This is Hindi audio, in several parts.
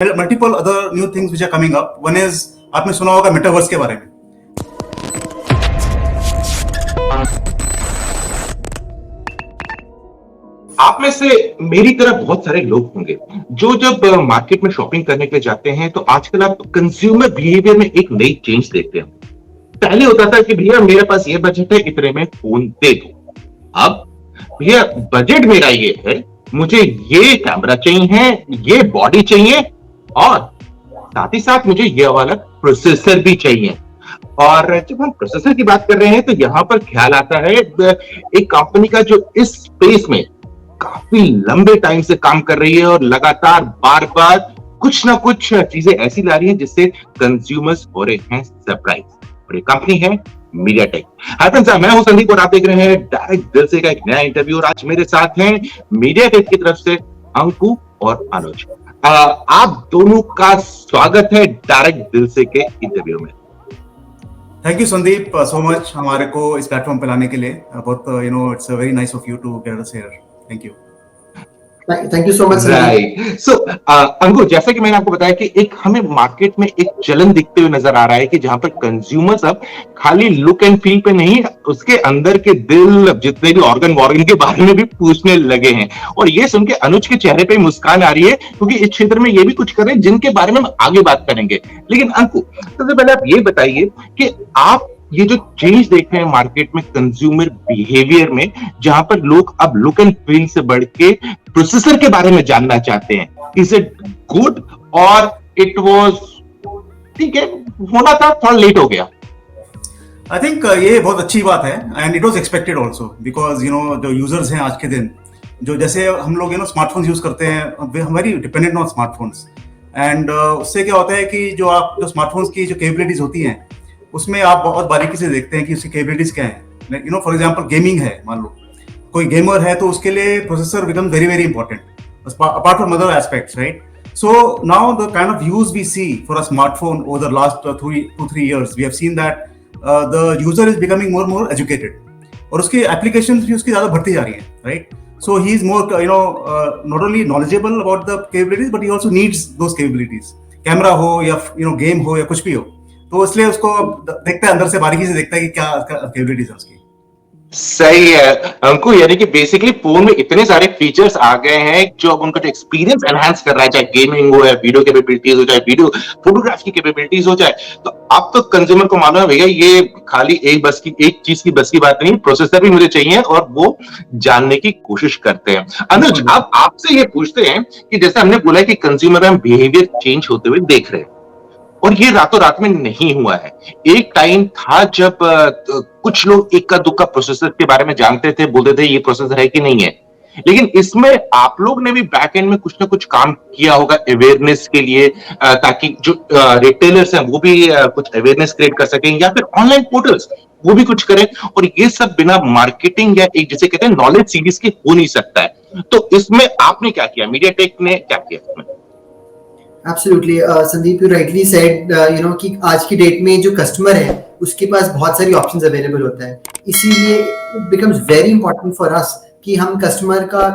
multiple other new things which are coming up. One is आपने सुना होगा मेटावर्स के बारे में. आप में से मेरी तरह बहुत सारे लोग होंगे जो जब मार्केट में शॉपिंग करने के लिए जाते हैं तो आजकल आप कंज्यूमर बिहेवियर में एक नई चेंज देखते हैं. पहले होता था कि भैया मेरे पास ये बजट है, इतने में फोन दे दो. अब भैया बजट मेरा ये है, मुझे ये कैमरा चाहिए, ये बॉडी चाहिए और साथ ही साथ मुझे ये वाला प्रोसेसर भी चाहिए. और जब हम प्रोसेसर की बात कर रहे हैं तो यहां पर ख्याल आता है एक कंपनी का जो इस स्पेस में काफी लंबे टाइम से काम कर रही है और लगातार बार बार कुछ ना कुछ चीजें ऐसी ला रही है जिससे कंज्यूमर्स हो रहे हैं सरप्राइज. और ये कंपनी है मीडियाटेक. हाय फ्रेंड्स, मैं हूं संदीप और आप देख रहे हैं डायरेक्ट दिल से का एक नया इंटरव्यू. और आज मेरे साथ हैं मीडियाटेक की तरफ से अंकु और अनुज. आप दोनों का स्वागत है डायरेक्ट दिल से के इंटरव्यू में. Thank you Sandeep so much हमारे को इस प्लेटफॉर्म पे लाने के लिए. बहुत it's very nice of you to get us here. Thank you. Thank you so much. Right. So Ankur, जैसे कि मैंने आपको बताया कि एक हमें मार्केट में एक चलन दिखते हुए नजर आ रहा है कि जहां पर कंज्यूमर्स अब खाली लुक एंड फील पे नहीं, उसके अंदर के दिल, जितने भी ऑर्गन के बारे में भी पूछने लगे हैं. और ये सुन के अनुज के चेहरे पे मुस्कान आ रही है क्योंकि इस क्षेत्र में ये भी कुछ कर रहे हैं जिनके बारे में हम आगे बात करेंगे. लेकिन अंकु, सबसे पहले आप ये बताइए कि आप ये जो चेंज देख रहे हैं मार्केट में कंज्यूमर बिहेवियर में, जहां पर लोग अब लुक एंड फील से बढ़ के प्रोसेसर के बारे में जानना चाहते हैं, इज इट गुड और इट वाज ठीक है, होना था, थोड़ा लेट हो गया? आई थिंक ये बहुत अच्छी बात है and it was expected also because जो यूजर्स हैं आज के दिन, जो जैसे हम लोग स्मार्टफोन्स यूज करते हैं, हम very dependent on smartphones. And उससे क्या होता है कि जो स्मार्टफोन्स की जो कैपेबिलिटीज होती हैं उसमें आप बहुत बारीकी से देखते हैं कि उसकी कैपेबिलिटीज क्या है. फॉर एग्जांपल गेमिंग है, मान लो कोई गेमर है तो उसके लिए processor become very very important apart from other aspects, right? So now the kind of use we see for a smartphone over the last 2-3 years, we have seen that the user is becoming more and more educated और उसकी applications भी उसकी ज़्यादा बढ़ती जा रही हैं, right? So he is more not only knowledgeable about the capabilities but he also needs those capabilities. Camera हो या गेम हो या कुछ भी हो, तो इसलिए उसको देखता है, अंदर से बारीकी से देखता है कि क्या कैपेबिलिटीज है उसकी. सही है अंकु, यानी कि बेसिकली फोन में इतने सारे फीचर्स आ गए हैं जो अब उनका जो एक्सपीरियंस एनहांस कर रहा है, चाहे गेमिंग हो या वीडियो कैपेबिलिटीज हो, चाहे वीडियो फोटोग्राफ की कैपेबिलिटीज हो, चाहे तो अब तो कंज्यूमर को मालूम है भैया ये खाली एक चीज की बस की बात नहीं, प्रोसेसर भी मुझे चाहिए और वो जानने की कोशिश करते हैं. अनुज, अब आपसे ये पूछते हैं कि जैसे हमने बोला कि कंज्यूमर में बिहेवियर चेंज होते हुए देख रहे हैं और ये रातों रात में नहीं हुआ है. एक टाइम था जब कुछ लोग इक्का दुक्का प्रोसेसर के बारे में जानते थे, बोलते थे ये प्रोसेसर है कि नहीं है. लेकिन इसमें आप लोग ने भी बैक एंड में कुछ ना कुछ काम किया होगा अवेयरनेस के लिए, ताकि जो रिटेलर्स हैं वो भी कुछ अवेयरनेस क्रिएट कर सकें या फिर ऑनलाइन पोर्टल्स वो भी कुछ करें. और ये सब बिना मार्केटिंग या एक जिसे कहते हैं नॉलेज सीरीज के हो नहीं सकता है. तो इसमें आपने क्या किया, मीडियाटेक ने क्या किया इसमें? Absolutely, Sandeep, you rightly said, कि आज की डेट में जो कस्टमर है उसके पास बहुत सारी ऑप्शंस अवेलेबल होता है. इसीलिए it becomes very important for us कि हम कस्टमर का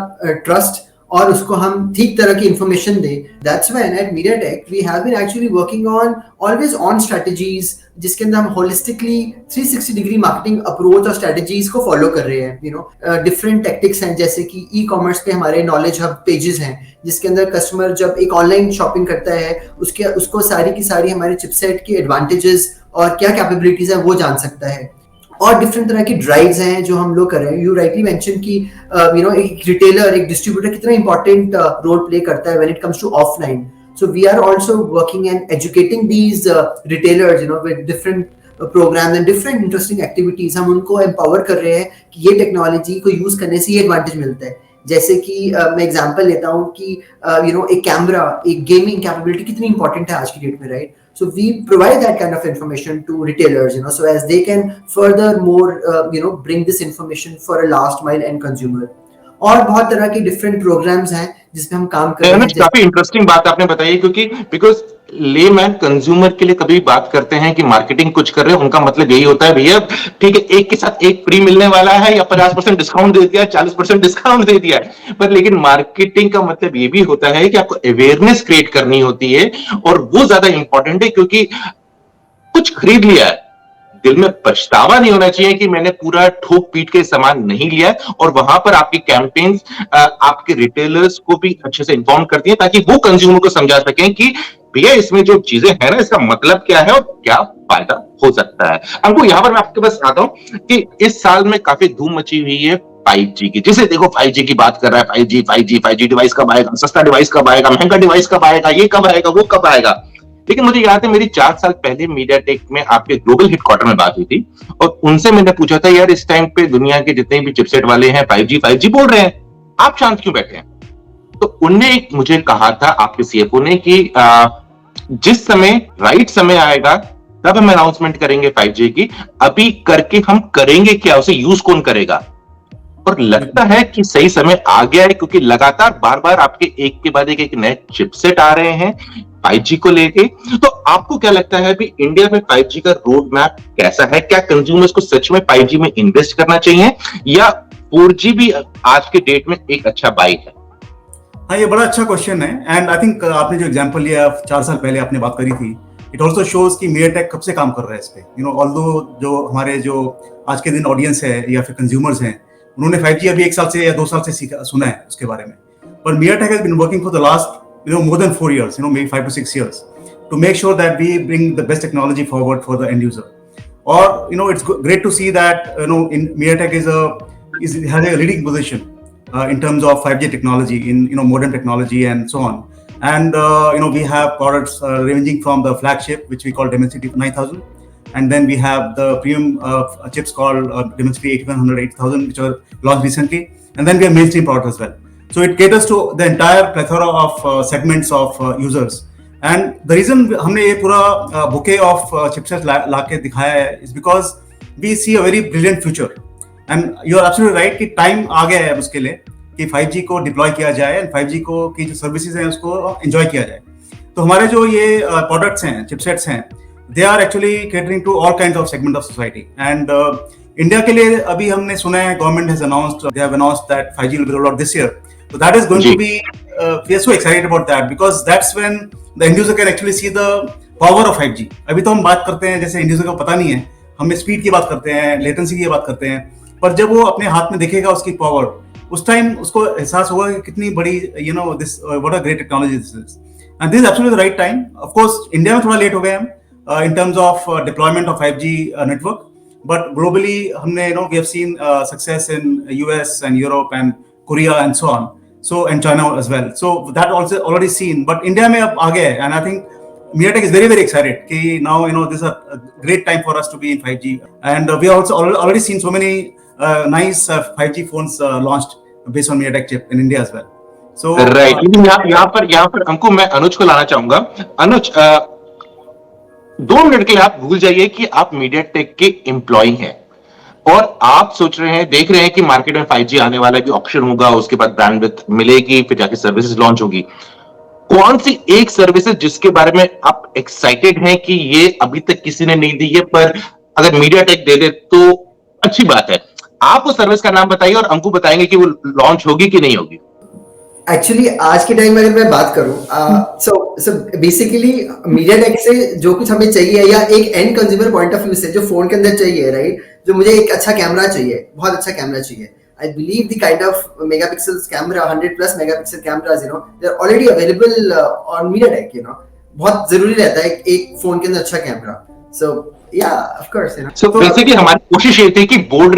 ट्रस्ट और उसको हम ठीक तरह की इंफॉर्मेशन दें. That's when at MediaTek we have been actually working on always on strategies जिसके अंदर हम होलिस्टिकली 360 डिग्री मार्केटिंग अप्रोच और स्ट्रेटजीज को फॉलो कर रहे हैं. डिफरेंट टेक्टिक्स हैं, जैसे कि ई कॉमर्स पे हमारे नॉलेज हब पेजेस हैं जिसके अंदर कस्टमर जब एक ऑनलाइन शॉपिंग करता है उसको सारी की सारी हमारे चिपसेट के एडवांटेजेस और क्या कैपेबिलिटीज है वो जान सकता है. और डिफरेंट तरह की ड्राइव्स हैं जो हम लोग कर रहे हैं. यू राइटली मेंशन कि एक रिटेलर, एक डिस्ट्रीब्यूटर कितना इंपॉर्टेंट रोल प्ले करता है when it comes to offline. So we are also working and educating these retailers, with different programs and different interesting activities. हम उनको empower कर रहे हैं कि ये टेक्नोलॉजी को यूज करने से ये एडवांटेज मिलता है. जैसे कि मैं एग्जांपल लेता हूँ कि एक कैमरा, एक गेमिंग कैपेबिलिटी कितनी इंपॉर्टेंट है आज की डेट में, right? So we provide that kind of information to retailers, so as they can furthermore, bring this information for a last mile end consumer. और बहुत तरह के डिफरेंट प्रोग्राम्स हैं जिसमें हम काम कर रहे हैं. काफी इंटरेस्टिंग बात आपने बताई, क्योंकि बिकॉज लेमैन कंज्यूमर के लिए कभी बात करते हैं कि मार्केटिंग कुछ कर रहे हैं, उनका मतलब यही होता है भैया ठीक है एक के साथ एक फ्री मिलने वाला है या 50% डिस्काउंट दे दिया, 40% डिस्काउंट दे दिया है। पर लेकिन मार्केटिंग का मतलब ये भी होता है कि आपको अवेयरनेस क्रिएट करनी होती है, और वो ज्यादा इंपॉर्टेंट है, क्योंकि कुछ खरीद लिया है, दिल में पछतावा नहीं होना चाहिए कि मैंने पूरा ठोक पीट के सामान नहीं लिया है। और वहां पर आपकी कैंपेन्स आपके रिटेलर्स को भी अच्छे से इन्फॉर्म करती है, ताकि वो कंज्यूमर को समझा सकें कि भैया इसमें जो चीजें हैं ना, इसका मतलब क्या है और क्या फायदा हो सकता है। अंकु, यहां पर मैं आपके पास आता हूं कि इस साल में काफी धूम मची हुई है 5G की। जिसे देखो 5G की बात कर रहा है, 5G डिवाइस कब आएगा, सस्ता डिवाइस कब आएगा, महंगा डिवाइस कब आएगा, ये कब आएगा, वो कब आएगा। लेकिन मुझे याद है मेरी 4 साल पहले मीडियाटेक में आपके ग्लोबल हेडक्वार्टर में बात हुई थी, और उनसे मैंने पूछा था यार इस टाइम पे दुनिया के जितने भी चिपसेट वाले हैं 5G बोल रहे हैं, आप शांत क्यों बैठे हैं? तो उनने मुझे कहा था, आपके सीएफओ ने, कि जिस समय राइट समय आएगा तब हम अनाउंसमेंट करेंगे 5G की, अभी करके हम करेंगे क्या, उसे यूज कौन करेगा। और लगता है कि सही समय आ गया है, क्योंकि लगातार बार बार आपके एक के बाद एक नए चिपसेट आ रहे हैं 5G को लेके। तो आपको क्या लगता है अभी इंडिया में 5G का रोड मैप कैसा है? क्या कंज्यूमर्स को सच में 5G में इन्वेस्ट करना चाहिए, या 4G भी आज के डेट में एक अच्छा बाई है? हाँ, ये बड़ा अच्छा क्वेश्चन है। एंड आई थिंक आपने जो एग्जांपल लिया 4 साल पहले आपने बात करी थी, इट ऑल्सो शोज कि मीडियाटेक कब से काम कर रहा है इस पे। ऑल्दो जो हमारे जो आज के दिन ऑडियंस है या फिर कंज्यूमर्स हैं, उन्होंने 5G अभी 1 साल से या 2 साल से सुना है उसके बारे में, पर MediaTek has been working for the last more than 4 years, maybe 5 to 6 years, to make sure that we bring the best technology forward for the end user. Or it's great to see that in MediaTek has a leading position in terms of 5G technology, in modern technology and so on. And we have products ranging from the flagship, which we call Dimensity 9000, and then we have the premium chips called Dimensity 8100, 8000, which were launched recently, and then we have mainstream products as well. So it caters to the entire plethora of segments of users. And the reason हमने ये पूरा bouquet of chipsets ला के दिखाया है is because we see a very brilliant future. And you are absolutely right कि time आ गया है उसके लिए कि 5G को deploy किया जाए and 5G को की जो services हैं उसको enjoy किया जाए। तो हमारे जो ये products हैं, chipsets हैं, they are actually catering to all kinds of segment of society. And India के लिए अभी हमने सुना है government has announced, they have announced that 5G will be rolled out this year. So that is going to be, we are so excited about that because that's when the end user can actually see the power of 5G. अभी तो हम बात करते हैं जैसे end user को पता नहीं है, हम स्पीड की बात करते हैं, लेटेंसी की बात करते हैं, पर जब वो अपने हाथ में देखेगा उसकी पावर, उस टाइम उसको एहसास होगा कि कितनी बड़ी this what a great technology this is. And this is absolutely the right time. Of course, India में थोड़ा लेट हो गए हम in terms of deployment of 5G network, but globally हमने we have seen success in US and Europe and Korea and so on. So and China as well. So that also already seen. But India में अब आ गया है, and I think MediaTek is very very excited कि now this is a great time for us to be in 5G. And we have also already seen so many nice 5G phones launched based on MediaTek chip in India as well. So right. यहाँ पर अंकु मैं अनुज को लाना चाहूंगा। अनुज 2 मिनट के लिए आप भूल जाइए कि आप MediaTek के एम्प्लॉय हैं और आप सोच रहे हैं, देख रहे हैं कि मार्केट में 5G आने वाला है, ऑप्शन होगा, उसके बाद बैंडविड्थ मिलेगी, फिर जाके सर्विसेज लॉन्च होगी। कौन सी एक सर्विसेज जिसके बारे में आप एक्साइटेड हैं कि ये अभी तक किसी ने नहीं दी है, पर अगर MediaTek दे दे तो अच्छी बात है? आप उस सर्विस का नाम बताइए और अंकु बताएंगे कि वो लॉन्च होगी कि नहीं होगी। एक्चुअली आज के टाइम में अगर मैं बात करूं, सो बेसिकली MediaTek से जो कुछ हमें चाहिए या एक and consumer point of view से जो फोन के अंदर चाहिए, राइट, जो मुझे एक अच्छा कैमरा चाहिए, बहुत अच्छा कैमरा चाहिए, I believe the kind of megapixels camera, 100+ megapixel cameras, they are already available on MediaTek, बहुत जरूरी रहता है एक फोन के अंदर अच्छा camera. So yeah, of course, So basically हमारी कोशिश ये थी कि बोर्ड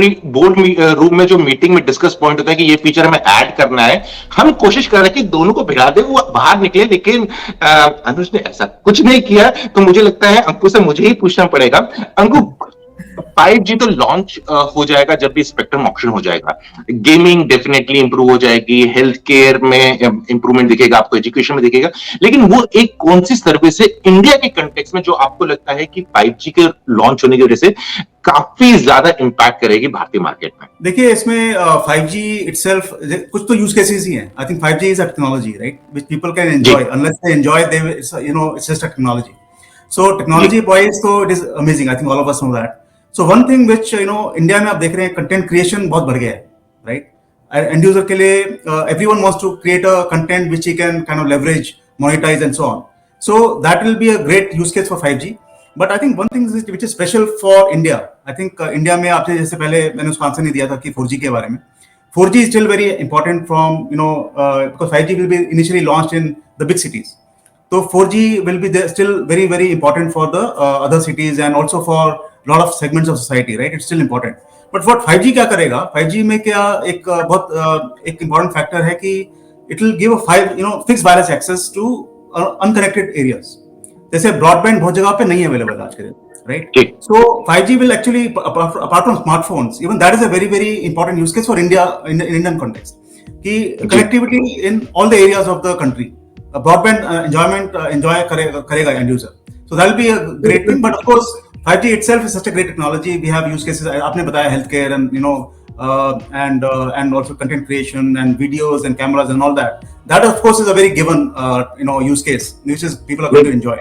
रूम में जो मीटिंग में डिस्कस पॉइंट होता है कि ये फीचर हमें ऐड करना है, हम कोशिश कर रहे हैं कि दोनों को भिड़ा दे, वो बाहर निकले, लेकिन अनुज ने ऐसा कुछ नहीं किया। तो मुझे लगता है अंकु से मुझे ही पूछना पड़ेगा। अंकु, 5G तो लॉन्च हो जाएगा जब भी स्पेक्ट्रम ऑक्शन हो जाएगा। गेमिंग डेफिनेटली इंप्रूव हो जाएगी, हेल्थ केयर में इंप्रूवमेंट दिखेगा, आपको एजुकेशन में दिखेगा, लेकिन वो एक कौन सी सर्विस है इंडिया के कंटेक्स्ट में जो आपको लगता है कि 5G के लॉन्च होने की वजह से काफी ज्यादा इंपैक्ट करेगी भारतीय मार्केट में? देखिए इसमें 5G itself कुछ तो यूज केसेस ही हैं। I think 5G is a technology right which people can enjoy, unless they enjoy they it's just a technology. So technology wise तो it is amazing, I think all of us know that. So one thing which India में आप देख रहे हैं कंटेंट क्रिएशन बहुत बढ़ गया है राइट। एंड यूजर के लिए everyone wants to create a content which he can kind of leverage, monetize and so on. So that will be a great use case for 5G. But I think one thing which is special for India, I think India में आपसे जैसे पहले मैंने उसको आंसर नहीं दिया था कि 4G के बारे में। 4G is still very important from because 5G will be initially launched in the big cities. So 4G will be there, still very very important for the other cities and also for lot of segments of society, right? It's still important. But what 5G क्या करेगा? 5G में क्या एक बहुत एक important factor है कि it will give a fixed wireless access to unconnected areas. जैसे ब्रॉडबैंड बहुत जगह पे नहीं अवेलेबल आज के दिन right. So 5G will actually apart from smartphones, even that is a very very important use case for India in Indian context कि connectivity in all the areas of the country, broadband enjoy करेगा end user. So that will be a great thing. But of course 5G itself is such a great technology. We have use cases, आपने बताया healthcare and and also content creation and videos and cameras and all that. That of course is a very given use case which is people are going to enjoy.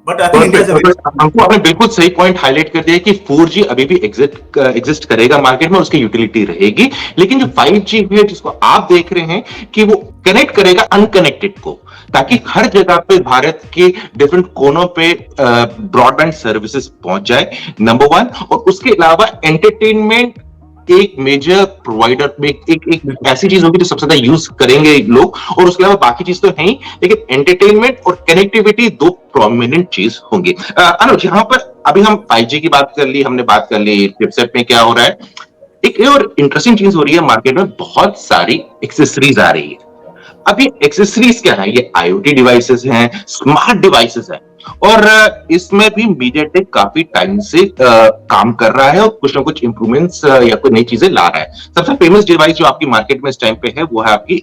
But I think India is a very... हमको आपने बिल्कुल सही पॉइंट हाईलाइट कर दिया कि 4G अभी भी एग्जिस्ट करेगा मार्केट में, उसकी यूटिलिटी रहेगी, लेकिन जो 5G है जिसको आप देख रहे हैं कि वो कनेक्ट करेगा अनकनेक्टेड को, ताकि हर जगह पे भारत के डिफरेंट कोनों पे ब्रॉडबैंड सर्विसेज पहुंच जाए, नंबर 1। और उसके अलावा एंटरटेनमेंट एक मेजर प्रोवाइडर में एक ऐसी चीज होगी जो सबसे ज्यादा यूज करेंगे लोग, और उसके अलावा बाकी चीज तो है ही, लेकिन एंटरटेनमेंट और कनेक्टिविटी दो प्रोमिनेंट चीज होंगी। अनुज, यहाँ पर अभी हम 5G की बात कर ली, हमने बात कर ली चिपसेट में क्या हो रहा है, एक और इंटरेस्टिंग चीज हो रही है मार्केट में, बहुत सारी एक्सेसरीज आ रही है। अभी एक्सेसरीज क्या है? ये IoT डिवाइसेस हैं, स्मार्ट डिवाइसेस हैं, और इसमें भी मीडियाटेक काफी टाइम से काम कर रहा है और कुछ ना कुछ इंप्रूवमेंट्स या कोई नई चीजें ला रहा है। सबसे फेमस डिवाइस जो आपकी मार्केट में इस टाइम पे है वो है आपकी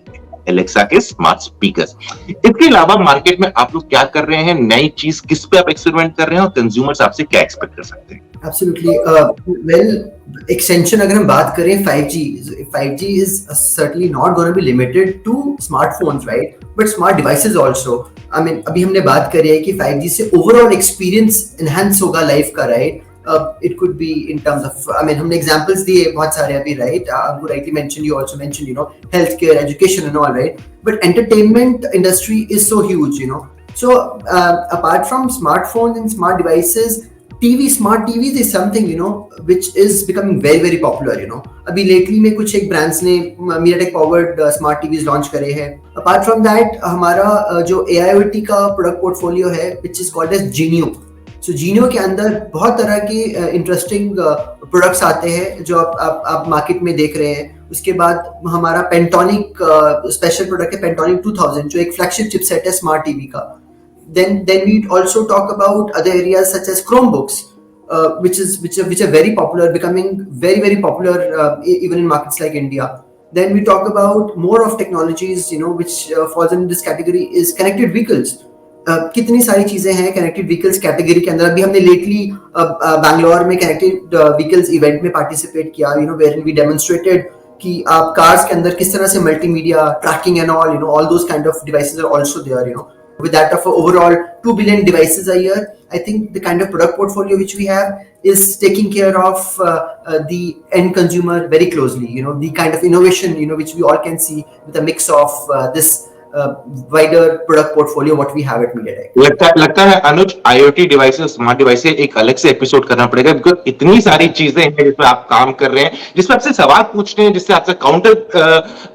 एलेक्सा के स्मार्ट स्पीकर्स। इसके अलावा मार्केट में आप लोग क्या कर रहे हैं, नई चीज किस पे आप एक्सपेरिमेंट कर रहे हैं और कंज्यूमर्स आपसे क्या एक्सपेक्ट कर सकते हैं? Absolutely. Well, extension अगर हम बात करें 5G is certainly not going to be limited to smartphones, right? But smart devices also. I mean, अभी हमने बात करी है कि 5G से overall experience enhance होगा life का, right? It could be in terms of, I mean, हमने examples दिए बहुत सारे अभी, right? You rightly mentioned, you also mentioned, healthcare, education and all, right? But entertainment industry is so huge, So apart from smartphones and smart devices, smart TVs is something which is becoming very very popular. अभी lately में कुछ एक brands ने MediaTek powered smart TVs launch करे हैं. Apart from that, हमारा जो AIoT का product portfolio है which is called as Genio. So Genio के अंदर बहुत तरह के interesting products आते हैं जो आप market में देख रहे हैं. उसके बाद हमारा Pentonic special product है Pentonic 2000 जो एक flagship chipset है smart TV का. Then we also talk about other areas such as Chromebooks, which are very popular, becoming very very popular even in markets like India. Then we talk about more of technologies, which falls in this category is connected vehicles. कितनी सारी चीजें हैं connected vehicles category के अंदर. अभी हमने lately बैंगलोर में connected vehicles event में participate किया, wherein we demonstrated कि आप cars के अंदर किस तरह से multimedia tracking and all those kind of devices are also there. With that of overall 2 billion devices a year, I think the kind of product portfolio which we have is taking care of the end consumer very closely. The kind of innovation which we all can see with a mix of this wider product portfolio what we have at MediaTek. लगता है अनुज IoT डिवाइसेस, स्मार्ट डिवाइसेस एक अलग से एपिसोड करना पड़ेगा, बिकॉज इतनी सारी चीजें हैं जिसपे आप काम कर रहे हैं, जिसपे आपसे सवाल पूछने हैं, जिससे आपसे काउंटर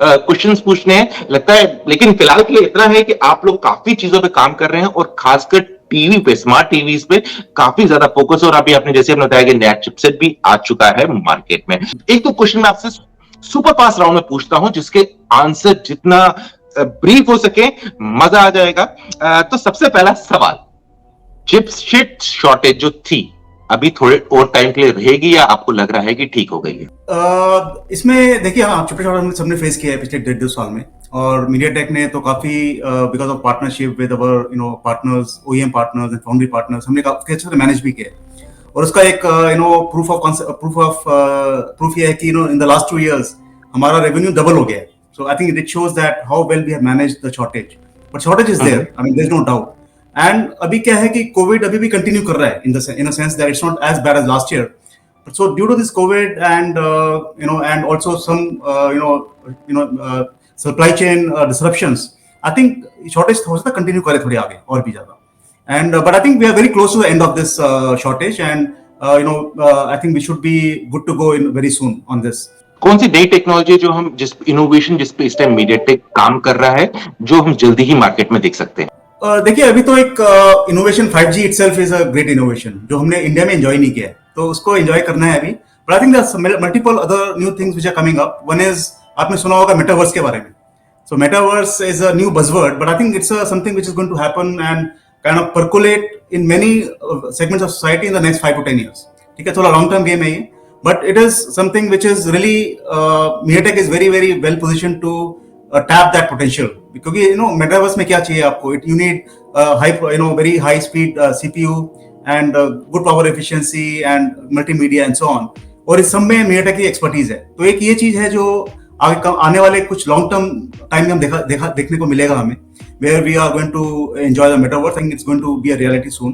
क्वेश्चंस पूछने हैं, लगता है। लेकिन फिलहाल के लिए इतना है कि आप लोग काफी चीजों पे काम कर रहे हैं और खासकर टीवी पे, स्मार्ट टीवीज पे काफी ज्यादा फोकस, और अभी आपने जैसे बताया कि नया चिपसेट भी आ चुका है मार्केट में। एक तो क्वेश्चन मैं आपसे सुपर फास्ट राउंड में पूछता हूं जिसके आंसर जितना ब्रीफ हो सके मजा आ जाएगा। तो सबसे पहला सवाल, चिपसेट शॉर्टेज जो थी अभी थोड़े और टाइम के लिए रहेगी या आपको लग रहा है कि ठीक हो गई है? इसमें देखिए, हाँ, छोटे छोटे हमने सबने फेस किया है पिछले 1.5-2 साल में, और मीडियाटेक ने तो काफी because of partnership with our partners, OEM partners and foundry partners, हमने काफी अच्छे से मैनेज भी किया है। और उसका एक प्रूफ ये है कि इन द लास्ट 2 years हमारा रेवेन्यू डबल हो गया है। So I think it shows that how well we have managed the shortage, but shortage is there, I mean there is no doubt. And अभी क्या है कि कोविड अभी भी कंटिन्यू कर रहा है in a sense that it's not as bad as last year. So due to this COVID and and also some supply chain disruptions, I think shortage हो सकता है continue करे थोड़ी आगे और भी ज्यादा. And but I think we are very close to the end of this shortage, and I think we should be good to go in very soon on this. कौन सी नई टेक्नोलॉजी जो हम जिस इनोवेशन जिस पे इस टाइम मीडियाटेक काम कर रहा है जो हम जल्दी ही मार्केट में देख सकते हैं? देखिए, अभी तो एक innovation 5G itself is a great innovation जो हमने इंडिया में एंजॉय नहीं किया है, तो उसको एंजॉय करना है अभी। But I think there are multiple other new things which are coming up. One is, आपने सुना होगा मेटावर्स के बारे में। So metaverse is a new buzzword, but I think it's something which is going to happen and kind of percolate in many segments of society in the next 5 to 10 years। ठीक है, थोड़ा लॉन्ग टर्म गेम है ये, but it is something which is really MediaTek is very very well positioned to tap that potential, क्योंकि मेटावर्स में क्या चाहिए आपको? You need very high speed CPU and good power efficiency and multimedia and so on, और इस सब में MediaTek की एक्सपर्टीज है। तो एक ये चीज है जो आने वाले कुछ लॉन्ग टर्म टाइम में हम देखने को मिलेगा हमें, where we are going to enjoy the metaverse. I think it's going to be a reality soon.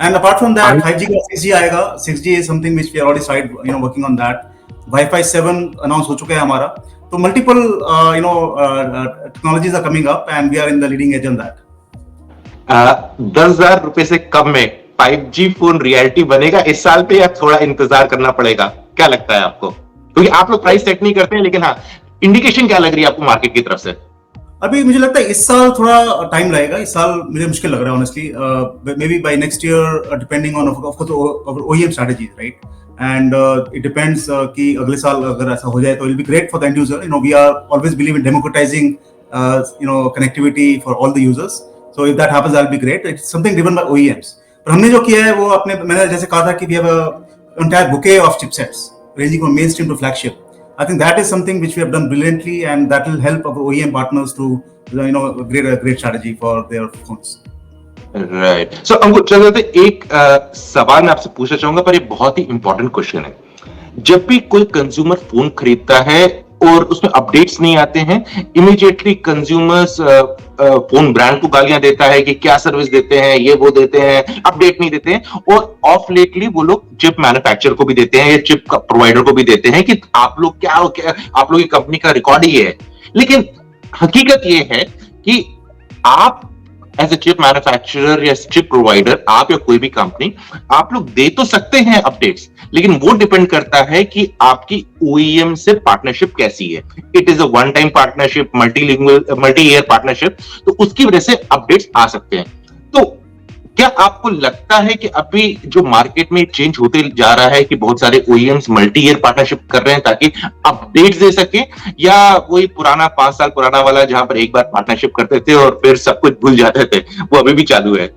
And apart from that, 5G का 6G आएगा। 6G is something which we already started working on that. Wi-Fi 7 announce हो चुका है हमारा। तो multiple technologies are coming up and we are in the leading edge on that. 10,000 रुपए से कम में 5G फोन रियलिटी बनेगा इस साल पे, या थोड़ा इंतजार करना पड़ेगा? क्या लगता है आपको? क्योंकि आप लोग प्राइस सेट नहीं करते हैं, लेकिन हाँ, इंडिकेशन क्या लग रही है आपको मार्केट की तरफ से? अभी मुझे लगता है इस साल थोड़ा टाइम लगेगा। इस साल मुझे मुश्किल लग रहा है honestly. Maybe by next year, depending on of course OEM strategies, right? And it depends कि अगले साल अगर ऐसा हो जाए तो it will be great for the end user. We are always believe in democratizing connectivity for all the users. So if that happens, that will be great. It's something driven by OEMs. पर हमने जो किया है वो मैंने जैसे कहा था कि we have an entire bouquet of chipsets ranging from mainstream to flagship. I think that is something which we have done brilliantly, and that will help our OEM partners to great strategy for their phones. Right. So Ankur, चलते एक सवाल मैं आपसे पूछना चाहूंगा, पर ये बहुत ही इंपॉर्टेंट क्वेश्चन है। जब भी कोई कंज्यूमर फोन खरीदता है और उसमें अपडेट्स नहीं आते हैं, इमीडिएटली कंज्यूमर्स फोन ब्रांड को गालियां देता है कि क्या सर्विस देते हैं, ये वो देते हैं, अपडेट नहीं देते हैं, और ऑफ लेटली वो लोग चिप मैन्युफैक्चरर को भी देते हैं या चिप प्रोवाइडर को भी देते हैं कि आप लोग क्या आप लोग की कंपनी का रिकॉर्ड ही है। लेकिन हकीकत ये है कि आप एज ए चिप मैन्युफैक्चरर या चिप प्रोवाइडर, आप या कोई भी कंपनी, आप लोग दे तो सकते हैं अपडेट्स, लेकिन वो डिपेंड करता है कि आपकी OEM से पार्टनरशिप कैसी है। It is a one time partnership, multi year partnership, तो उसकी वजह से अपडेट्स आ सकते हैं। तो क्या आपको लगता है कि अभी जो मार्केट में चेंज होते जा रहा है कि बहुत सारे OEMs मल्टी ईयर पार्टनरशिप कर रहे हैं ताकि अपडेट्स दे सके, या वही पुराना 5 साल पुराना वाला जहां पर एक बार पार्टनरशिप करते थे और फिर सब कुछ भूल जाते थे, वो अभी भी चालू है?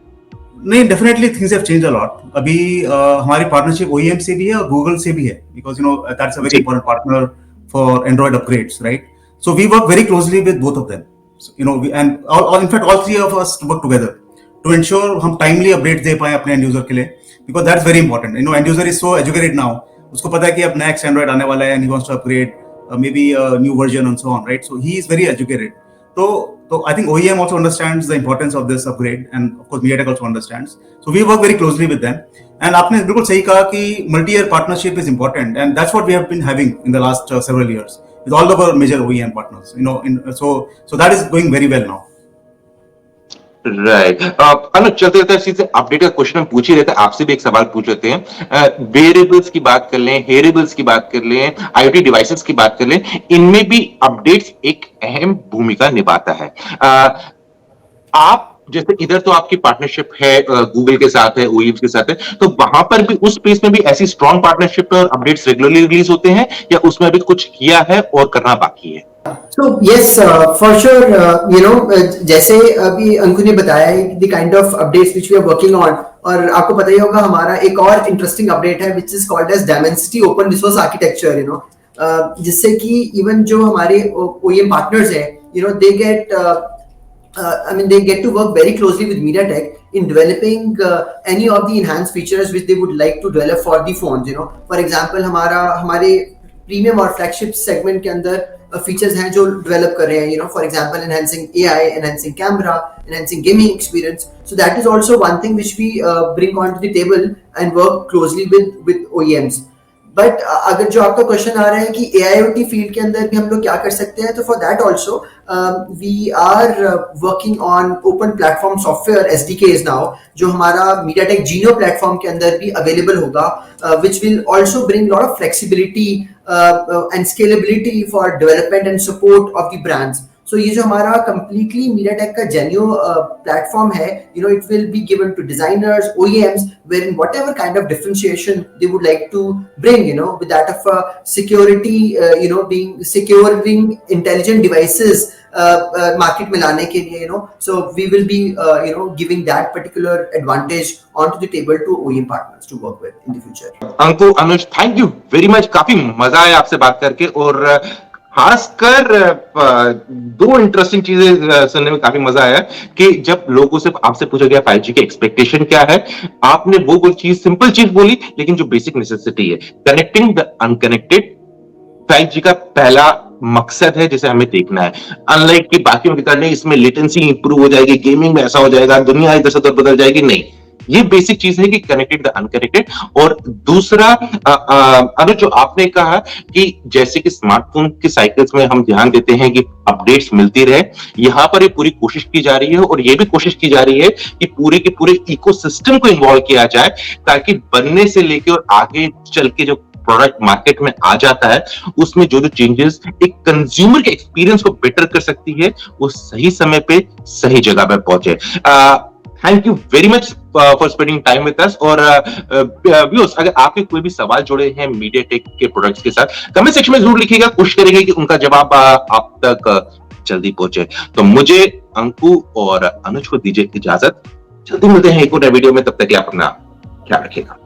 नहीं, definitely things have changed a lot. अभी हमारी पार्टनरशिप OEM से भी है और गूगल से भी है, because that's a very important partner for android upgrades, right? So we work very closely with both of them, and in fact all 3 of us work together to ensure हम टाइमली अपडेट दे पाए अपने एंड यूजर के लिए, because that's very important. End user is so educated now, उसको पता है कि अब नेक्स्ट एंड्रॉइड आने वाला है and he wants to upgrade maybe new version and so on, right? So he is very educated. तो I think OEM also understands the importance of this upgrade, and of course MediaTek also understands. So we work very closely with them. And आपने बिल्कुल सही कहा कि multi-year partnership is important, and that's what we have been having in the last several years with all of our major OEM partners. So that is going very well now. Right. Anuj, चलते रहते अपडेट का क्वेश्चन हम पूछ ही रहते हैं, आपसे भी एक सवाल पूछ लेते हैं। वेरिएबल्स की बात कर लें, हेरेबल्स की बात कर लें, IoT डिवाइसेस की बात कर लें, इनमें भी अपडेट्स एक अहम भूमिका निभाता है। आप जैसे इधर तो आपकी पार्टनरशिप है गूगल के साथ है, OEMs के साथ है, तो वहां पर भी उस स्पेस में भी ऐसी स्ट्रॉन्ग पार्टनरशिप और अपडेट्स रेगुलरली रिलीज होते हैं, या उसमें भी कुछ किया है और करना बाकी है? So yes, for sure, जैसे अभी अंकु ने बताया है the kind of updates which we are working on, और आपको पता ही होगा हमारा एक और interesting update है which is called as Dimensity Open Resource Architecture, जिससे कि even जो हमारे OEM partners हैं, they get they get to work very closely with MediaTek in developing any of the enhanced features which they would like to develop for the phones. For example, हमारे प्रीमियम और फ्लैगशिप सेगमेंट के अंदर फीचर्स हैं जो डेवलप कर रहे हैं, for example enhancing AI, enhancing camera, enhancing gaming experience. So that is also one thing which we bring on to the table and work closely with OEMs. But अगर जो आपका क्वेश्चन आ रहा है कि AIoT फील्ड के अंदर भी हम लोग क्या कर सकते हैं, तो for that also we are working on open platform software SDKs now, जो हमारा MediaTek Genio प्लेटफॉर्म के अंदर भी अवेलेबल होगा, which will also bring lot of flexibility and scalability for development and support of the brands. So ये जो हमारा completely MediaTek का Genio platform है, it will be given to designers, OEMs, wherein whatever kind of differentiation they would like to bring, with that of security, being securing intelligent devices market में लाने के लिए, so we will be giving that particular advantage onto the table to OEM partners to work with in the future. Anku, Anuj, thank you very much. काफी मजा आया आपसे बात करके, और खासकर दो इंटरेस्टिंग चीजें सुनने में काफी मजा आया कि जब लोगों से आपसे पूछा गया 5G के एक्सपेक्टेशन क्या है, आपने वो चीज, सिंपल चीज बोली, लेकिन जो बेसिक नेसेसिटी है, कनेक्टिंग द अनकनेक्टेड 5G का पहला मकसद है जिसे हमें देखना है. अनलाइक कि बाकियों के करने इसमें लेटेंसी इंप्रूव हो जाएगी, गेमिंग में ऐसा हो जाएगा, दुनिया इधर से उधर बदल जाएगी, नहीं. ये बेसिक चीज है कि कनेक्टेड द अनकनेक्टेड. और दूसरा, अनुज, जो आपने कहा कि जैसे कि स्मार्टफोन के साइकिल्स में हम ध्यान देते हैं कि अपडेट्स मिलती रहे, यहां पर ये पूरी कोशिश की जा रही है, और ये भी कोशिश की जा रही है कि पूरे के पूरे इकोसिस्टम को इन्वॉल्व किया जाए, ताकि बनने से लेकर और आगे चल के जो प्रोडक्ट मार्केट में आ जाता है, उसमें जो चेंजेस एक कंज्यूमर के एक्सपीरियंस को बेटर कर सकती है, वो सही समय पे सही जगह पर पहुंचे. Thank you very much for spending time with us. और व्यूअर्स, अगर आपके कोई भी सवाल जुड़े हैं MediaTek के प्रोडक्ट्स के साथ, कमेंट सेक्शन में जरूर लिखिएगा. कोशिश करेंगे कि उनका जवाब आप तक जल्दी पहुंचे. तो मुझे, अंकु और अनुज को दीजिए इजाजत. जल्दी मिलते हैं एक और वीडियो में. तब तक आप अपना ख्याल रखिएगा.